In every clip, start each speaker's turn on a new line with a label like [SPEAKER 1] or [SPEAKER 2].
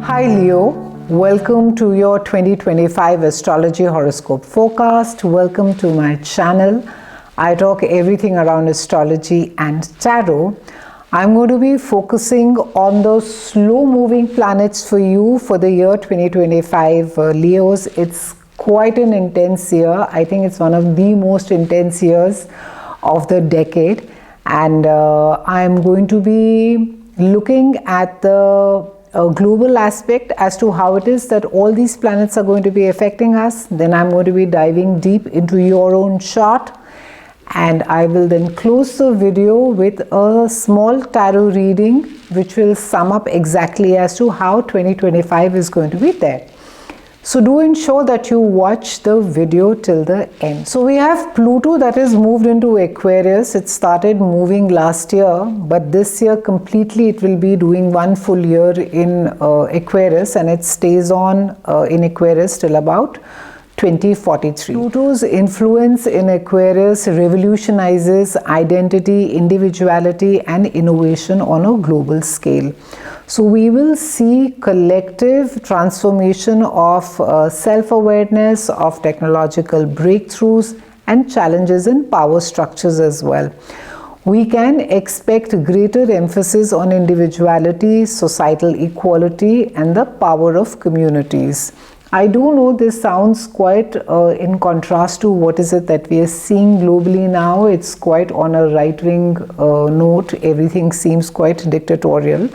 [SPEAKER 1] Hi Leo, welcome to your 2025 Astrology Horoscope forecast. Welcome to my channel. I talk everything around astrology and tarot. I'm going to be focusing on the slow moving planets for you for the year 2025. Leos, it's quite an intense year. I think it's one of the most intense years of the decade. And I'm going to be looking at the global aspect as to how it is that all these planets are going to be affecting us. Then I'm going to be diving deep into your own chart, and I will then close the video with a small tarot reading which will sum up exactly as to how 2025 is going to be there. So do ensure that you watch the video till the end. So we have Pluto that is moved into Aquarius. It started moving last year, but this year completely it will be doing one full year in Aquarius, and it stays on in Aquarius till about 2043. Pluto's influence in Aquarius revolutionizes identity, individuality and innovation on a global scale. So we will see collective transformation of self-awareness, of technological breakthroughs and challenges in power structures as well. We can expect greater emphasis on individuality, societal equality and the power of communities. I do know this sounds quite in contrast to what is it that we are seeing globally now. It's quite on a right-wing note. Everything seems quite dictatorial.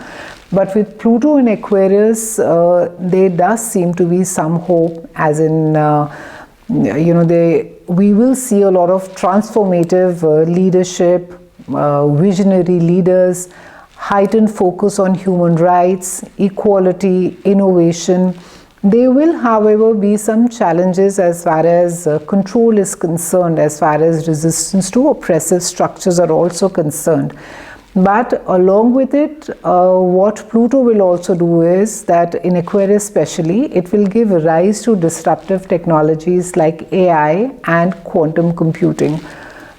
[SPEAKER 1] But with Pluto in Aquarius, there does seem to be some hope, as in, we will see a lot of transformative leadership, visionary leaders, heightened focus on human rights, equality, innovation. There will, however, be some challenges as far as control is concerned, as far as resistance to oppressive structures are also concerned. But along with it, what Pluto will also do is that in Aquarius especially, it will give rise to disruptive technologies like AI and quantum computing.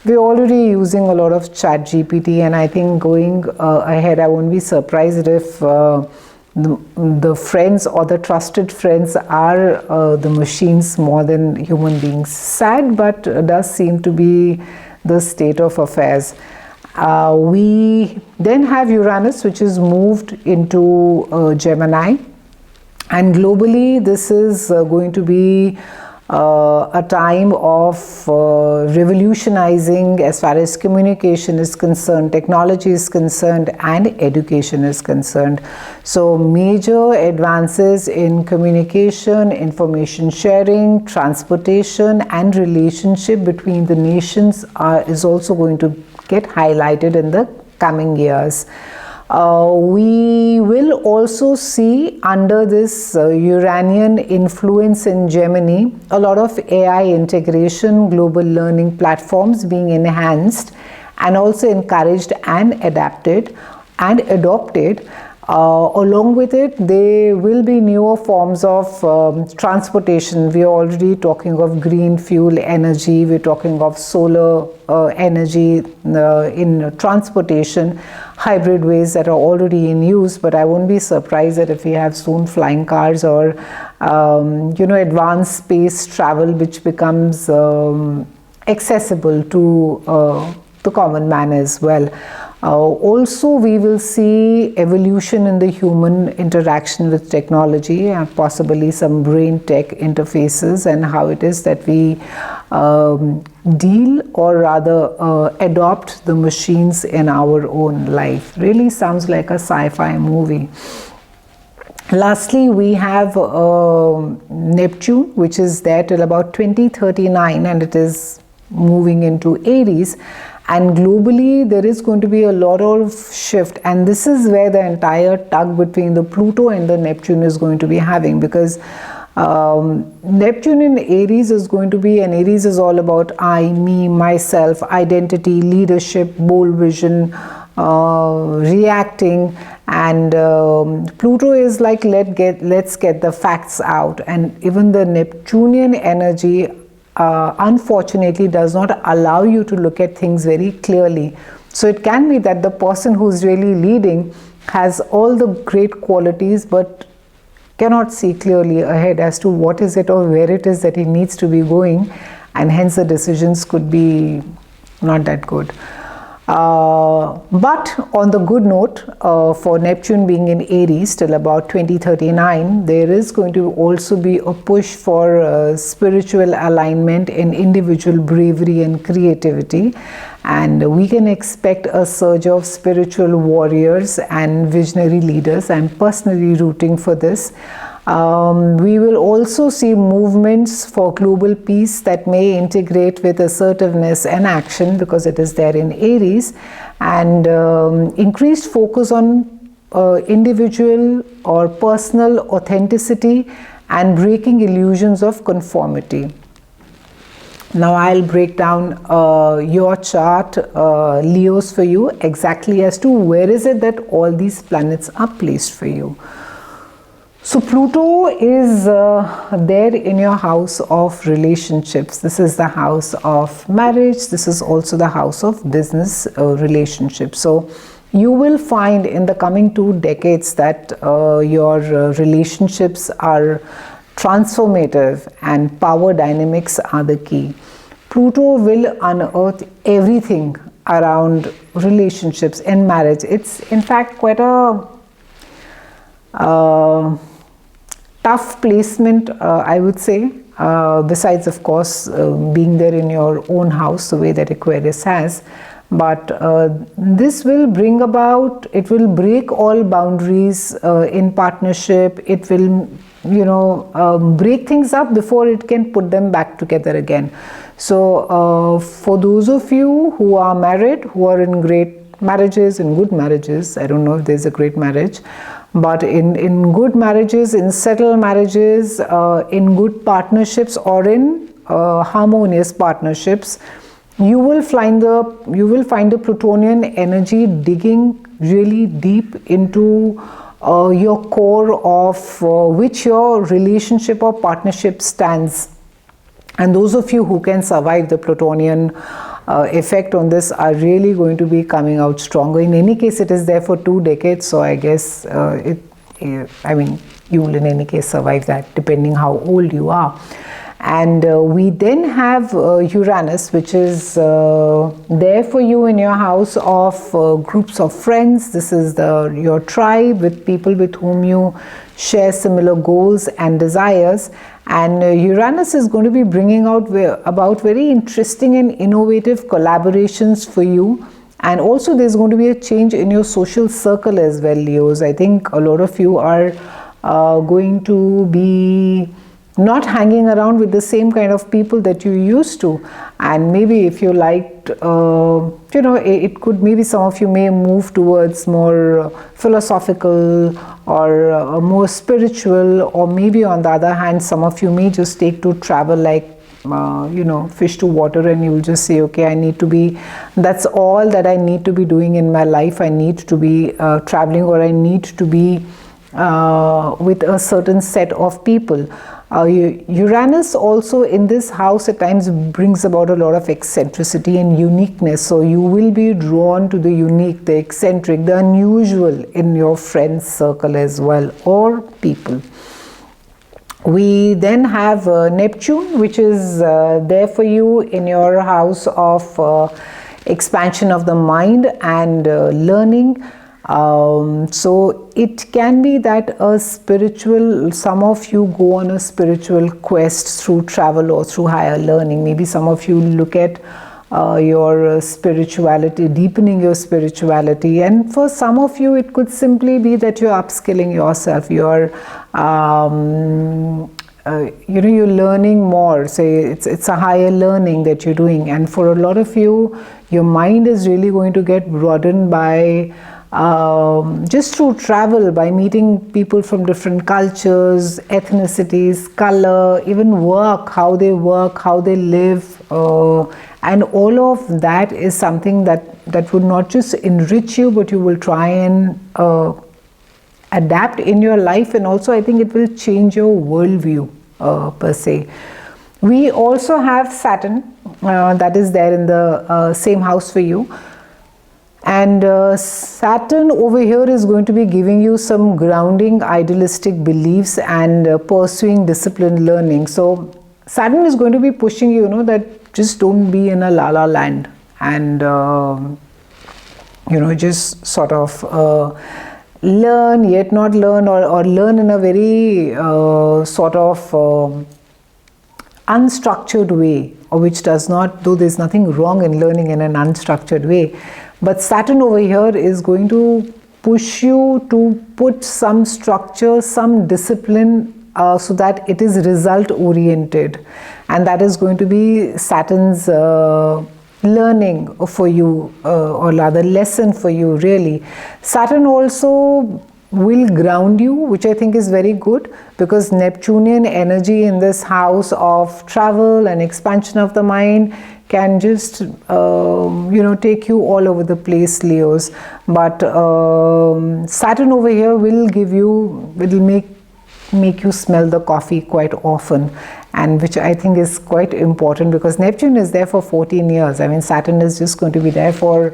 [SPEAKER 1] We're already using a lot of ChatGPT, and I think going ahead, I won't be surprised if the friends or the trusted friends are the machines more than human beings. Sad, but does seem to be the state of affairs. We then have Uranus, which is moved into Gemini, and globally this is going to be a time of revolutionizing as far as communication is concerned, technology is concerned and education is concerned. So major advances in communication, information sharing, transportation and relationship between the nations is also going to get highlighted in the coming years. We will also see under this Uranian influence in Gemini a lot of AI integration, global learning platforms being enhanced and also encouraged and adapted and adopted. Along with it, there will be newer forms of transportation. We are already talking of green fuel energy, we're talking of solar energy in transportation, hybrid ways that are already in use, but I won't be surprised that if we have soon flying cars or advanced space travel which becomes accessible to the common man as well. Also, we will see evolution in the human interaction with technology and possibly some brain tech interfaces, and how it is that we deal or rather adopt the machines in our own life. Really sounds like a sci-fi movie. Lastly, we have Neptune, which is there till about 2039, and it is moving into Aries. And globally, there is going to be a lot of shift, and this is where the entire tug between the Pluto and the Neptune is going to be having, because Neptune in Aries is going to be, and Aries is all about I, me, myself, identity, leadership, bold vision, reacting, and Pluto is like let's get the facts out. And even the Neptunian energy unfortunately does not allow you to look at things very clearly. So it can be that the person who's really leading has all the great qualities, but cannot see clearly ahead as to what is it or where it is that he needs to be going, and hence the decisions could be not that good. But on the good note, for Neptune being in Aries till about 2039, there is going to also be a push for spiritual alignment in individual bravery and creativity, and we can expect a surge of spiritual warriors and visionary leaders. I'm personally rooting for this. We will also see movements for global peace that may integrate with assertiveness and action, because it is there in Aries, and increased focus on individual or personal authenticity and breaking illusions of conformity. Now I'll break down your chart, Leos, for you, exactly as to where is it that all these planets are placed for you. So Pluto is there in your house of relationships. This is the house of marriage. This is also the house of business relationships. So you will find in the coming 2 decades that your relationships are transformative and power dynamics are the key. Pluto will unearth everything around relationships and marriage. It's in fact quite a tough placement, I would say, besides of course being there in your own house the way that Aquarius has. But this will bring about, it will break all boundaries in partnership. It will, break things up before it can put them back together again. So for those of you who are married, who are in great marriages, in good marriages, I don't know if there's a great marriage, but in good marriages, in settled marriages, in good partnerships, or in harmonious partnerships, you will find the Plutonian energy digging really deep into your core of which your relationship or partnership stands. And those of you who can survive the Plutonian effect on this are really going to be coming out stronger. In any case, it is there for 2 decades, so I guess you will in any case survive that, depending how old you are. And we then have Uranus, which is there for you in your house of groups of friends. This is your tribe, with people with whom you share similar goals and desires. And Uranus is going to be bringing about very interesting and innovative collaborations for you. And also there's going to be a change in your social circle as well, Leos. I think a lot of you are going to be not hanging around with the same kind of people that you used to. And maybe if you liked, it could, maybe some of you may move towards more philosophical or more spiritual, or maybe on the other hand, some of you may just take to travel like, fish to water, and you will just say, okay, that's all that I need to be doing in my life. I need to be traveling, or I need to be with a certain set of people. Uranus also in this house at times brings about a lot of eccentricity and uniqueness. So you will be drawn to the unique, the eccentric, the unusual in your friends circle as well, or people. We then have Neptune, which is there for you in your house of expansion of the mind and learning. So it can be that some of you go on a spiritual quest through travel or through higher learning. Maybe some of you look at your spirituality, deepening your spirituality, and for some of you it could simply be that you're upskilling yourself. You're you're learning more. Say it's a higher learning that you're doing, and for a lot of you, your mind is really going to get broadened by just through travel, by meeting people from different cultures, ethnicities, color, even work, how they live, and all of that is something that would not just enrich you, but you will try and adapt in your life, and also I think it will change your worldview per se. We also have Saturn that is there in the same house for you. And Saturn over here is going to be giving you some grounding idealistic beliefs and pursuing disciplined learning. So Saturn is going to be pushing you, that just don't be in a la-la land, and just sort of learn yet not learn, or learn in a very sort of unstructured way, or which does not, though there's nothing wrong in learning in an unstructured way, but Saturn over here is going to push you to put some structure, some discipline, so that it is result oriented, and that is going to be Saturn's learning for you, or rather lesson for you, really. Saturn also will ground you, which I think is very good, because Neptunian energy in this house of travel and expansion of the mind can just take you all over the place, Leos. But Saturn over here will make you smell the coffee quite often, and which I think is quite important, because Neptune is there for 14 years. I mean, Saturn is just going to be there for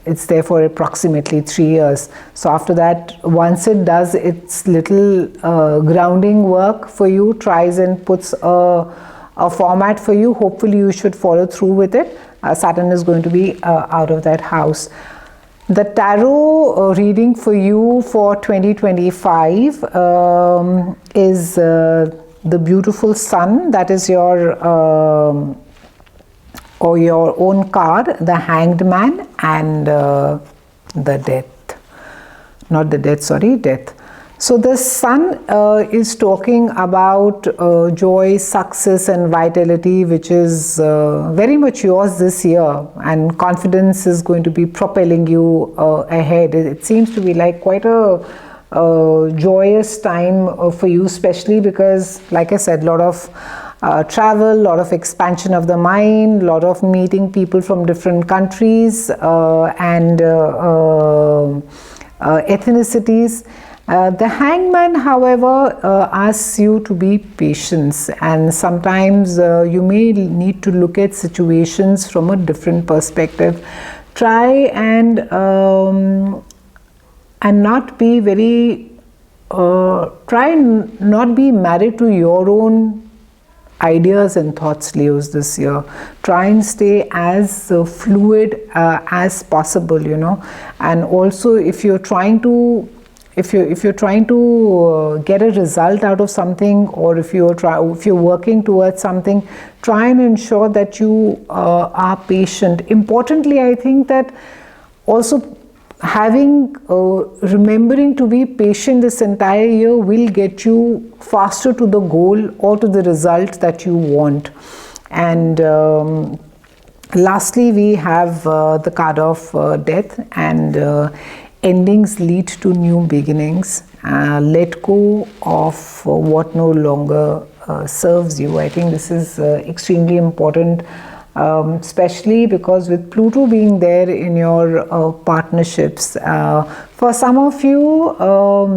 [SPEAKER 1] it's there for approximately 3 years. So after that, once it does its little grounding work for you, tries and puts a format for you, hopefully you should follow through with it. Saturn is going to be out of that house. The tarot reading for you for 2025 is the beautiful Sun. That is your or your own card, the Hanged Man, and the Death. Not the Death, sorry, Death. So the Sun is talking about joy, success and vitality, which is very much yours this year, and confidence is going to be propelling you ahead. It seems to be like quite a joyous time for you, especially because, like I said, a lot of travel, a lot of expansion of the mind, a lot of meeting people from different countries and ethnicities. The Hangman, however, asks you to be patient, and sometimes you may need to look at situations from a different perspective. Try and not be very, try and not be married to your own ideas and thoughts, Leos, this year. Try and stay as fluid as possible, and also if you're trying to if you're trying to get a result out of something, or if you're working towards something, try and ensure that you are patient. Importantly, I think that also having remembering to be patient this entire year will get you faster to the goal or to the result that you want. And lastly, we have the card of Death, and endings lead to new beginnings. Let go of what no longer serves you. I think this is extremely important, especially because with Pluto being there in your partnerships. For some of you,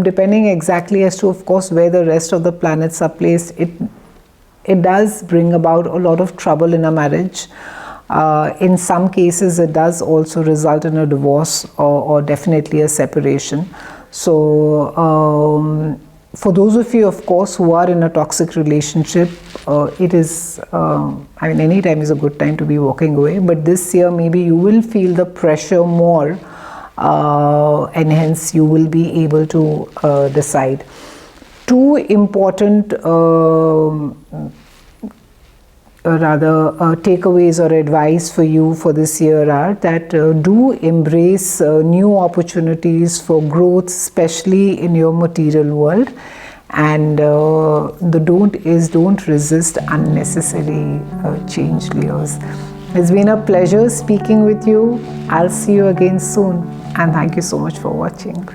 [SPEAKER 1] depending exactly as to, of course, where the rest of the planets are placed, it does bring about a lot of trouble in a marriage. In some cases, it does also result in a divorce or definitely a separation. So, for those of you, of course, who are in a toxic relationship, it is, any time is a good time to be walking away. But this year, maybe you will feel the pressure more, and hence you will be able to decide. Two important takeaways or advice for you for this year are that do embrace new opportunities for growth, especially in your material world, and the don't resist unnecessary change, Leos. It's been a pleasure speaking with you. I'll see you again soon, and thank you so much for watching.